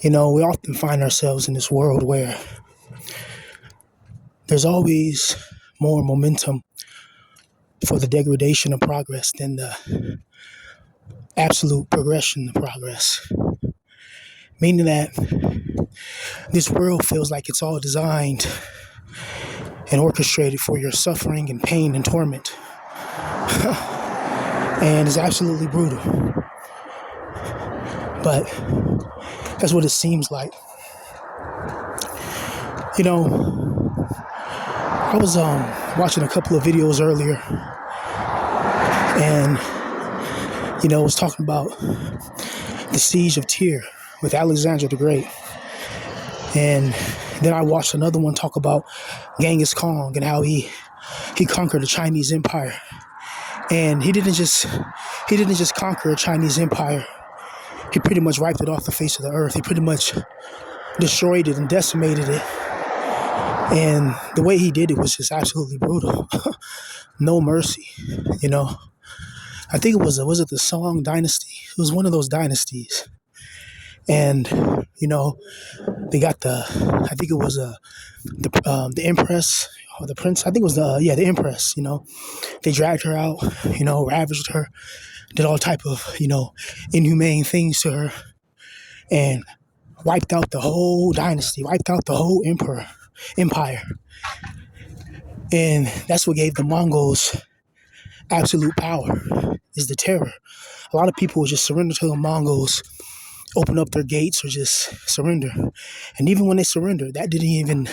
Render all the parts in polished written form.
We often find ourselves in this world where there's always more momentum for the degradation of progress than the absolute progression of progress. Meaning that this world feels like it's all designed and orchestrated for your suffering and pain and torment. And it's absolutely brutal. But that's what it seems like. I was watching a couple of videos earlier and, it was talking about the siege of Tyre with Alexander the Great. And then I watched another one talk about Genghis Khan and how he conquered the Chinese Empire. And he didn't just conquer a Chinese empire. He pretty much wiped it off the face of the earth. He pretty much destroyed it and decimated it. And the way he did it was just absolutely brutal. No mercy, I think it was the Song dynasty? It was one of those dynasties. And, they got I think it was the Empress or the Prince. I think it was the Empress, They dragged her out, ravaged her, did all type of, inhumane things to her and wiped out the whole dynasty, wiped out the whole empire. And that's what gave the Mongols absolute power, is the terror. A lot of people would just surrender to the Mongols, open up their gates or just surrender. And even when they surrendered, that didn't even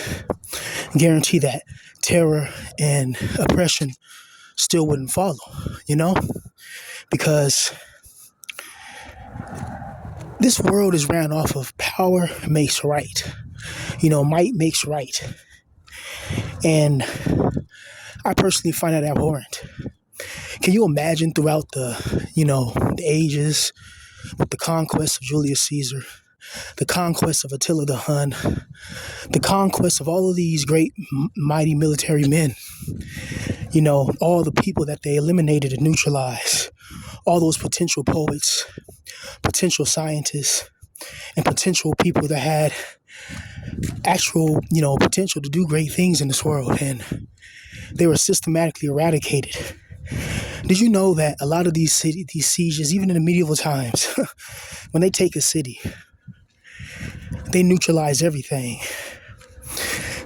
guarantee that terror and oppression still wouldn't follow, because this world is ran off of power makes right. Might makes right. And I personally find that abhorrent. Can you imagine throughout the ages, with the conquest of Julius Caesar, the conquest of Attila the Hun, the conquest of all of these great, mighty military men, all the people that they eliminated and neutralized, all those potential poets, potential scientists, and potential people that had actual, potential to do great things in this world, and they were systematically eradicated. Did you know that a lot of these sieges, even in the medieval times, when they take a city, they neutralize everything.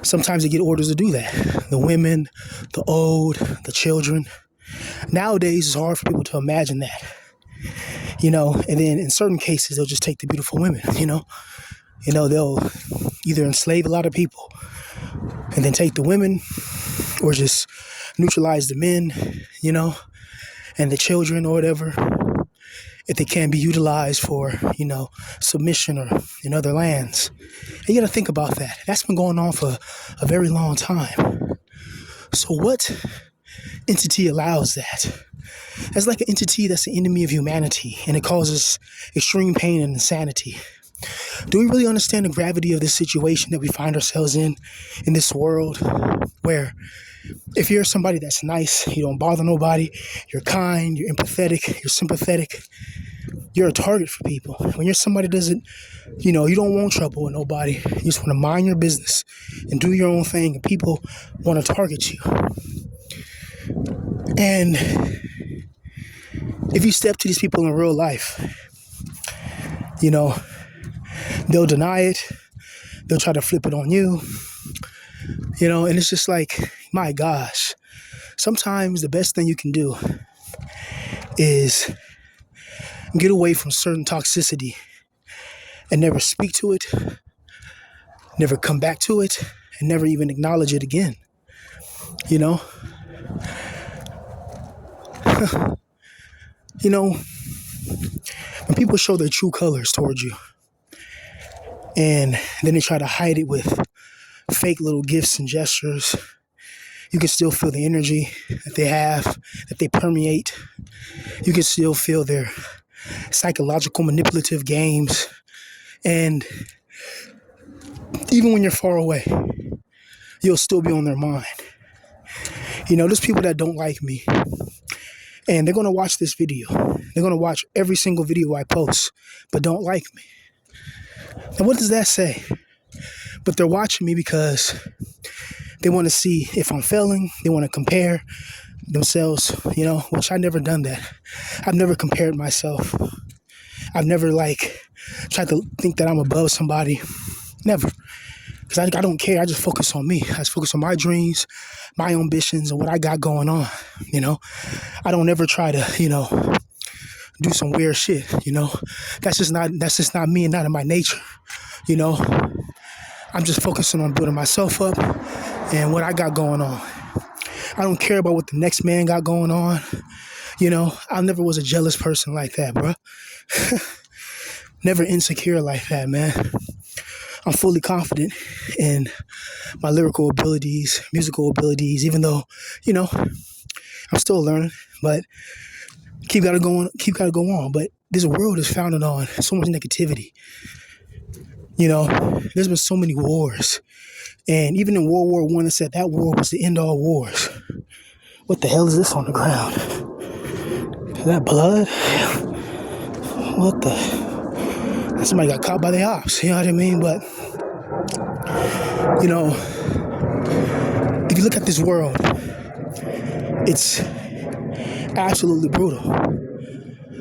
Sometimes they get orders to do that. The women, the old, the children. Nowadays, it's hard for people to imagine that. And then in certain cases, they'll just take the beautiful women, they'll either enslave a lot of people and then take the women, or just neutralize the men, and the children or whatever, if they can't be utilized for, submission or in other lands. And you got to think about that. That's been going on for a very long time. So what entity allows that? That's like an entity that's the enemy of humanity, and it causes extreme pain and insanity. Do we really understand the gravity of this situation that we find ourselves in this world, where if you're somebody that's nice, you don't bother nobody, you're kind, you're empathetic, you're sympathetic, you're a target for people. When you're somebody that doesn't, you don't want trouble with nobody, you just want to mind your business and do your own thing, and people want to target you. And if you step to these people in real life, they'll deny it, they'll try to flip it on you, and it's just like, my gosh, sometimes the best thing you can do is get away from certain toxicity and never speak to it, never come back to it, and never even acknowledge it again. When people show their true colors towards you, and then they try to hide it with fake little gifts and gestures, you can still feel the energy that they have, that they permeate. You can still feel their psychological manipulative games. And even when you're far away, you'll still be on their mind. There's people that don't like me, and they're going to watch this video. They're going to watch every single video I post, but don't like me. And what does that say? But they're watching me because they want to see if I'm failing. They want to compare themselves, which I've never done that. I've never compared myself. I've never tried to think that I'm above somebody. Never. Because I don't care. I just focus on me. I just focus on my dreams, my ambitions, and what I got going on. I don't ever try to, do some weird shit. That's just not me and not in my nature. You know, I'm just focusing on building myself up and what I got going on. I don't care about what the next man got going on. I never was a jealous person like that, bro. Never insecure like that, man. I'm fully confident in my lyrical abilities, musical abilities, even though, I'm still learning, but keep gotta go on. But this world is founded on so much negativity. There's been so many wars. And even in World War I, it said that war was the end of all wars. What the hell is this on the ground? Is that blood? What the? Somebody got caught by the ops, you know what I mean? But, if you look at this world, it's absolutely brutal.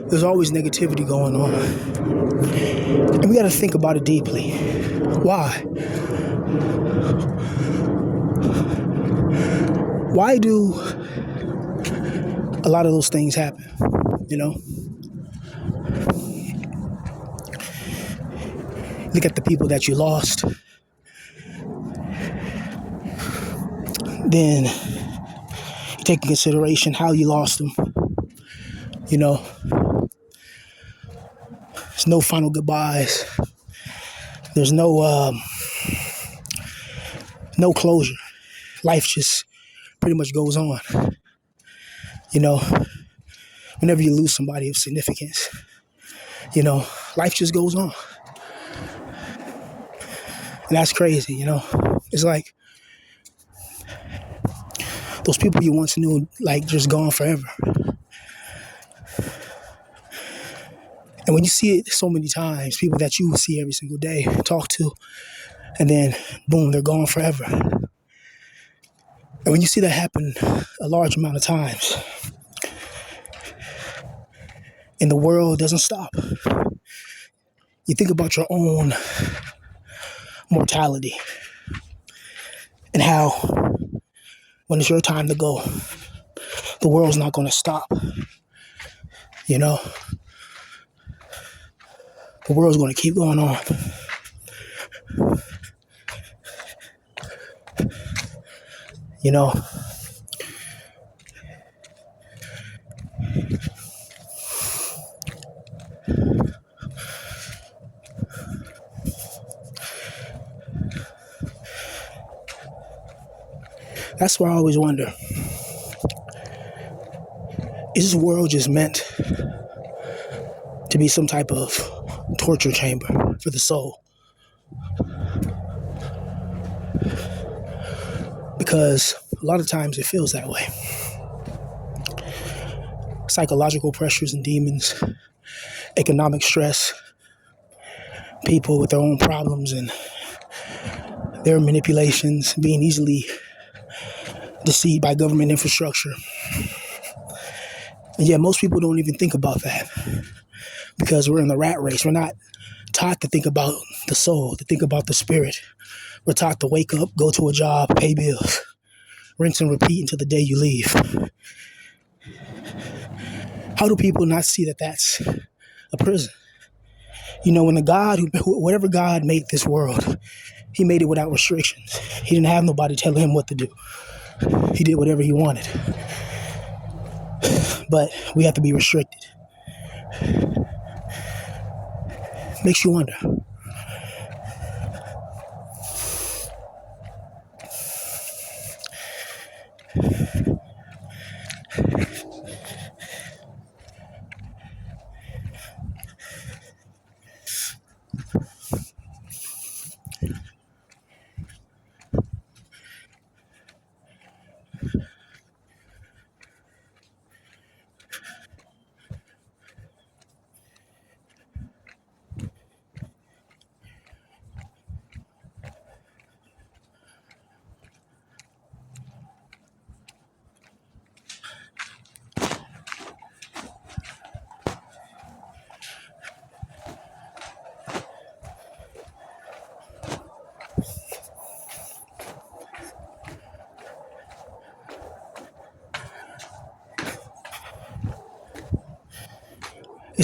There's always negativity going on. And we got to think about it deeply. Why? Why do a lot of those things happen? Look at the people that you lost. Then you take in consideration how you lost them. There's no final goodbyes. There's no closure. Life just pretty much goes on. Whenever you lose somebody of significance, life just goes on. And that's crazy, It's like those people you once knew, just gone forever. And when you see it so many times, people that you see every single day, talk to, and then boom, they're gone forever. And when you see that happen a large amount of times, and the world doesn't stop, you think about your own mortality and how when it's your time to go, the world's not going to stop. The world's going to keep going on. You know, that's why I always wonder, is this world just meant to be some type of torture chamber for the soul? Because a lot of times it feels that way. Psychological pressures and demons, economic stress, people with their own problems and their manipulations, being easily deceived by government infrastructure. And yet most people don't even think about that because we're in the rat race. We're not taught to think about the soul, to think about the spirit. We're taught to wake up, go to a job, pay bills, rinse and repeat until the day you leave. How do people not see that that's a prison? When whatever God made this world, he made it without restrictions. He didn't have nobody telling him what to do. He did whatever he wanted. But we have to be restricted. Makes you wonder.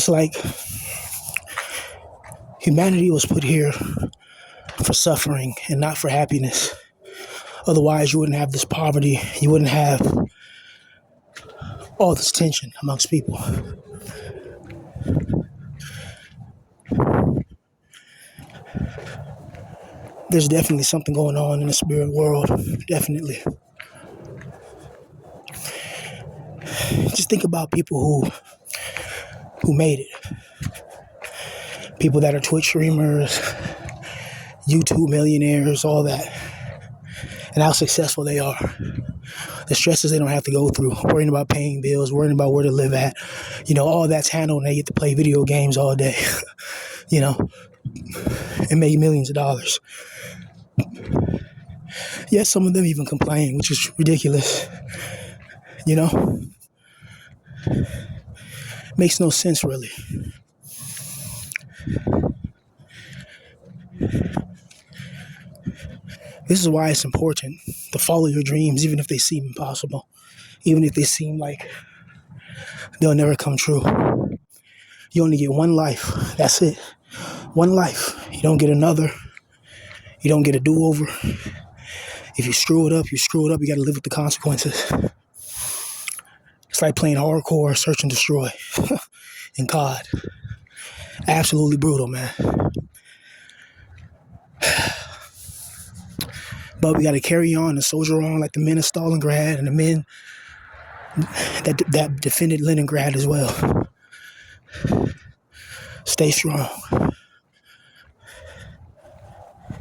It's like humanity was put here for suffering and not for happiness. Otherwise, you wouldn't have this poverty. You wouldn't have all this tension amongst people. There's definitely something going on in the spirit world. Definitely. Just think about people who made it. People that are Twitch streamers, YouTube millionaires, all that. And how successful they are. The stresses they don't have to go through, worrying about paying bills, worrying about where to live at. All that's handled and they get to play video games all day, and make millions of dollars. Yes, some of them even complain, which is ridiculous. Makes no sense, really. This is why it's important to follow your dreams, even if they seem impossible, even if they seem like they'll never come true. You only get one life. That's it. One life. You don't get another. You don't get a do-over. If you screw it up, you screw it up. You got to live with the consequences. It's like playing hardcore, search and destroy. And God. Absolutely brutal, man. But we got to carry on and soldier on like the men of Stalingrad and the men that defended Leningrad as well. Stay strong.